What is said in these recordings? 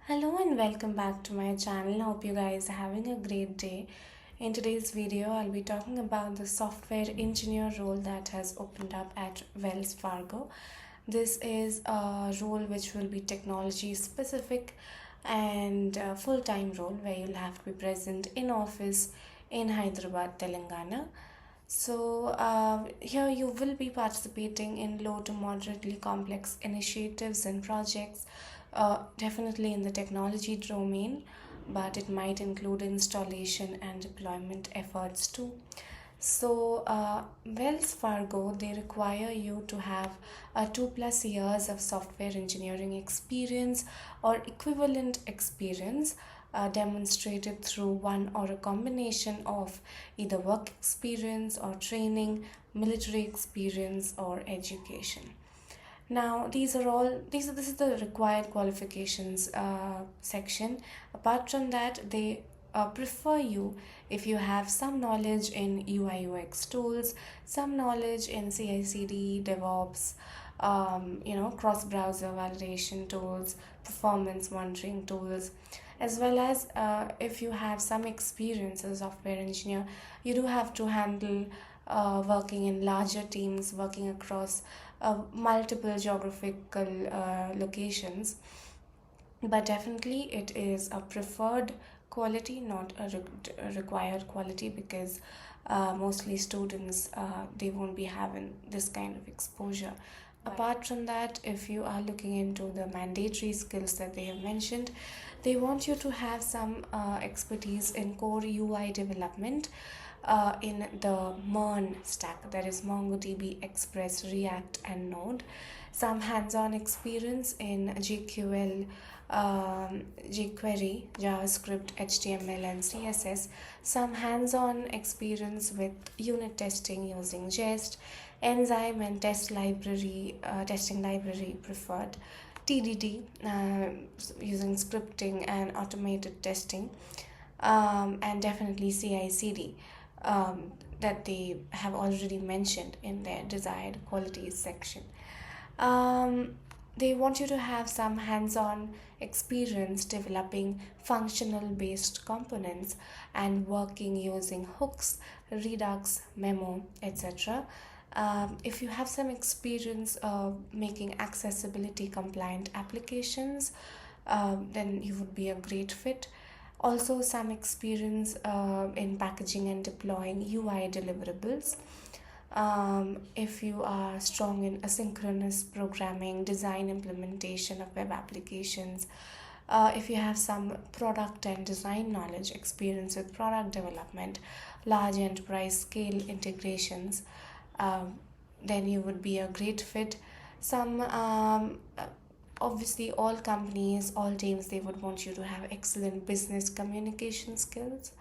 Hello and welcome back to my channel. Hope you guys are having a great day. In today's video, I'll be talking about the software engineer role that has opened up at Wells Fargo. This is a role which will be technology specific and a full-time role where you'll have to be present in office in Hyderabad, Telangana. Here you will be participating in low to moderately complex initiatives and projects, definitely in the technology domain, but it might include installation and deployment efforts too. Wells Fargo, they require you to have 2+ years of software engineering experience or equivalent experience demonstrated through one or a combination of either work experience or training, military experience, or education. Now, this is the required qualifications section. Apart from that, they prefer you if you have some knowledge in UI UX tools, some knowledge in CI/CD, DevOps, cross browser validation tools, performance monitoring tools, as well as if you have some experience as a software engineer. You do have to handle working in larger teams, working across multiple geographical locations, but definitely it is a preferred quality, not a required quality, because mostly students they won't be having this kind of exposure. Apart from that, if you are looking into the mandatory skills that they have mentioned, they want you to have some expertise in core UI development in the MERN stack, that is MongoDB, Express, React, and Node. Some hands-on experience in GQL, jQuery, JavaScript, HTML, and CSS. Some hands-on experience with unit testing using Jest, Enzyme, and testing library preferred. TDD, using scripting and automated testing, and definitely CI/CD, that they have already mentioned in their desired qualities section. They want you to have some hands-on experience developing functional based components and working using hooks, Redux, Memo, etc. If you have some experience making accessibility compliant applications, then you would be a great fit. Also, some experience in packaging and deploying UI deliverables. If you are strong in asynchronous programming, design, implementation of web applications, if you have some product and design knowledge, experience with product development, large enterprise scale integrations, then you would be a great fit. Some Obviously, all companies, all teams, they would want you to have excellent business communication skills.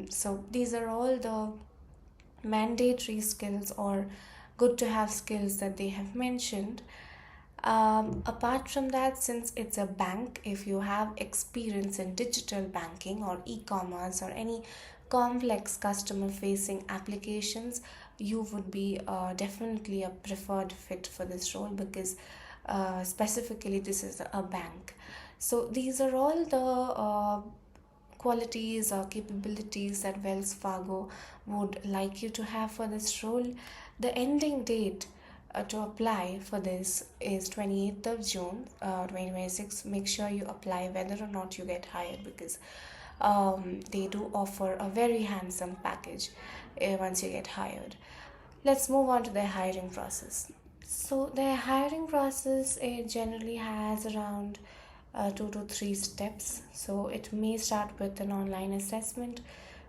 So these are all the mandatory skills or good to have skills that they have mentioned. Apart from that, since it's a bank, if you have experience in digital banking or e-commerce or any complex customer facing applications, you would be definitely a preferred fit for this role, because specifically this is a bank. So these are all the qualities or capabilities that Wells Fargo would like you to have for this role. The ending date to apply for this is 28th of June 2026. Make sure you apply whether or not you get hired, because they do offer a very handsome package once you get hired. Let's move on to their hiring process. So their hiring process, it generally has around 2 to 3 steps. So it may start with an online assessment,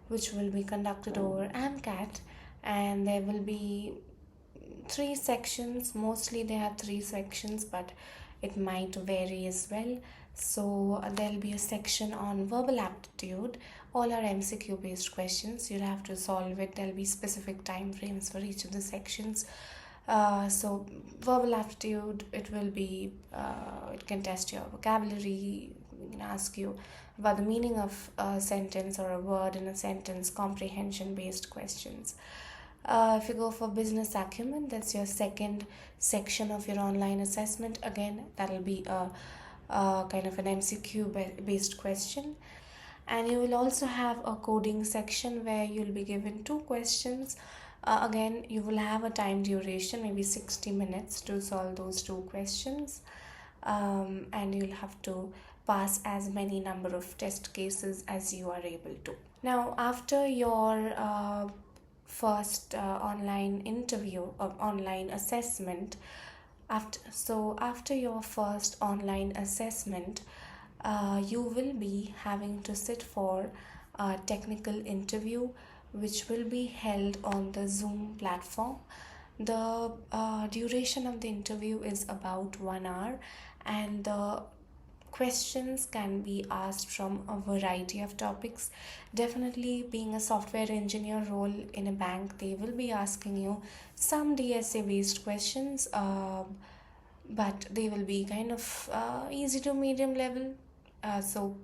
which will be conducted over AMCAT, and there will be 3 sections. Mostly they have 3 sections, but it might vary as well. So there'll be a section on verbal aptitude. All are MCQ based questions. You'll have to solve it. There'll be specific time frames for each of the sections. So verbal aptitude, it will be it can test your vocabulary. It can ask you about the meaning of a sentence or a word in a sentence, comprehension based questions. If you go for business acumen, that's your second section of your online assessment. Again, that'll be a kind of an MCQ based question. And you will also have a coding section where you'll be given two questions. Again, you will have a time duration, maybe 60 minutes to solve those two questions. And you'll have to pass as many number of test cases as you are able to. Now, after your first online interview or online assessment, after your first online assessment, you will be having to sit for a technical interview, which will be held on the Zoom platform. The duration of the interview is about 1 hour, and the questions can be asked from a variety of topics. Definitely, being a software engineer role in a bank, they will be asking you some DSA based questions, but they will be kind of easy to medium level. So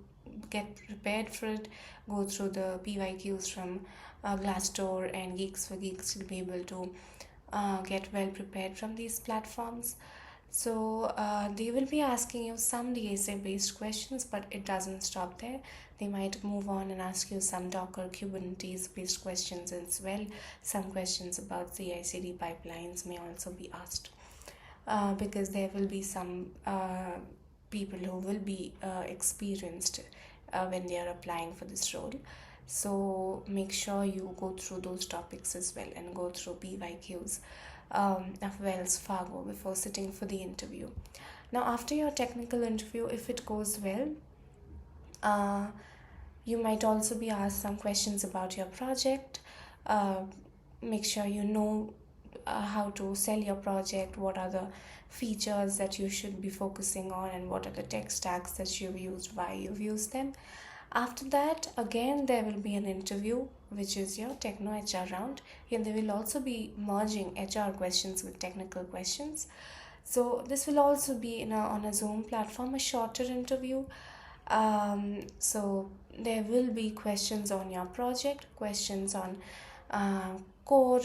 get prepared for it. Go through the PYQs from Glassdoor and Geeks for Geeks to be able to get well prepared from these platforms. So they will be asking you some DSA based questions, but it doesn't stop there. They might move on and ask you some Docker Kubernetes based questions as well. Some questions about CI/CD pipelines may also be asked, because there will be some people who will be experienced when they are applying for this role. So make sure you go through those topics as well and go through PYQs of Wells Fargo before sitting for the interview. Now, after your technical interview, if it goes well, you might also be asked some questions about your project. Make sure you know how to sell your project, what are the features that you should be focusing on, and what are the tech stacks that you've used, why you've used them. After that, again, there will be an interview, which is your techno HR round, and they will also be merging HR questions with technical questions. So this will also be on a Zoom platform, a shorter interview. So there will be questions on your project, questions on core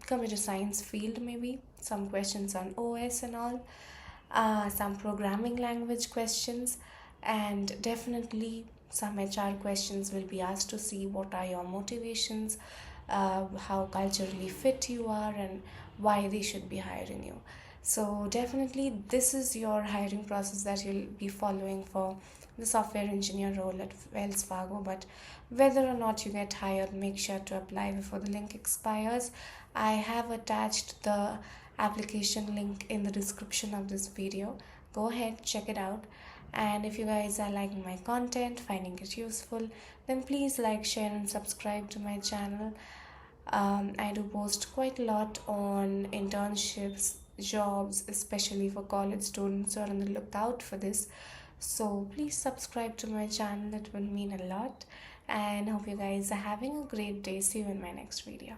computer science field, maybe some questions on OS and all, some programming language questions, and definitely some HR questions will be asked to see what are your motivations, how culturally fit you are, and why they should be hiring you. So definitely this is your hiring process that you'll be following for the software engineer role at Wells Fargo. But whether or not you get hired, make sure to apply before the link expires. I have attached the application link in the description of this video. Go ahead, check it out. And if you guys are liking my content, finding it useful, then please like, share and subscribe to my channel. I do post quite a lot on internships, jobs, especially for college students who are on the lookout for this. So please subscribe to my channel, it will mean a lot. And hope you guys are having a great day. See you in my next video.